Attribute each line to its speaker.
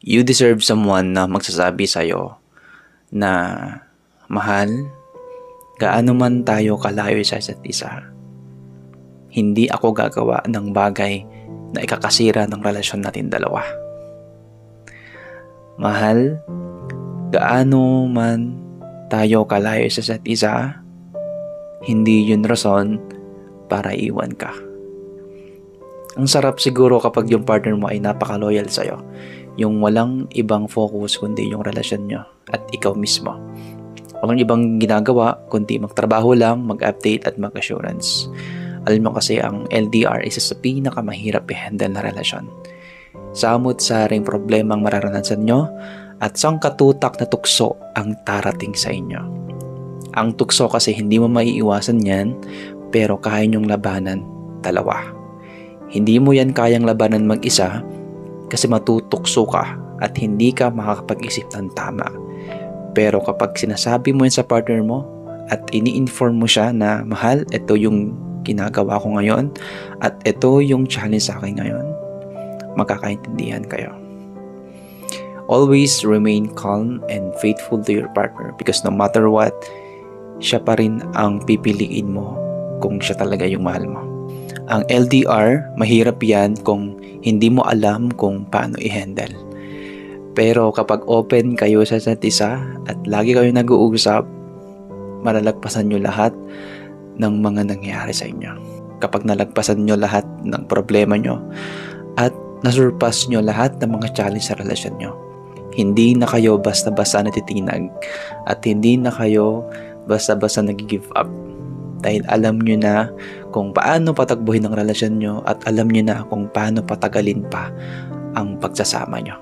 Speaker 1: You deserve someone na magsasabi sa'yo na, mahal, gaano man tayo kalayo sa isa't isa, hindi ako gagawa ng bagay na ikakasira ng relasyon natin dalawa. Mahal, gaano man tayo kalayo sa isa't isa, hindi yun rason para iwan ka. Ang sarap siguro kapag yung partner mo ay napaka-loyal sa'yo. Yung walang ibang focus kundi yung relasyon nyo at ikaw mismo. Walang ibang ginagawa kundi magtrabaho lang, mag-update at mag-assurance. Alam mo kasi ang LDR isa sa pinakamahirap i-handle na relasyon. Samot-saring problemang mararanasan nyo at sangkatutak na tukso ang tarating sa inyo. Ang tukso kasi hindi mo maiiwasan yan, pero kaya nyong labanan dalawa. Hindi mo yan kayang labanan mag-isa kasi matutukso ka at hindi ka makakapag-isip ng tama. Pero kapag sinasabi mo yan sa partner mo at ini-inform mo siya na, mahal, ito yung ginagawa ko ngayon at ito yung challenge sa akin ngayon, magkakaintindihan kayo. Always remain calm and faithful to your partner because no matter what, siya pa rin ang pipiliin mo kung siya talaga yung mahal mo. Ang LDR, mahirap yan kung hindi mo alam kung paano i-handle. Pero kapag open kayo sa isa't isa at lagi kayo nag-uusap, malalagpasan nyo lahat ng mga nangyayari sa inyo. Kapag nalagpasan nyo lahat ng problema nyo at nasurpass nyo lahat ng mga challenge sa relasyon nyo, hindi na kayo basta-basta natitinag at hindi na kayo basta-basta nag-give up. Dahil alam nyo na kung paano patakbuhin ang relasyon nyo at alam nyo na kung paano patagalin pa ang pagsasama nyo.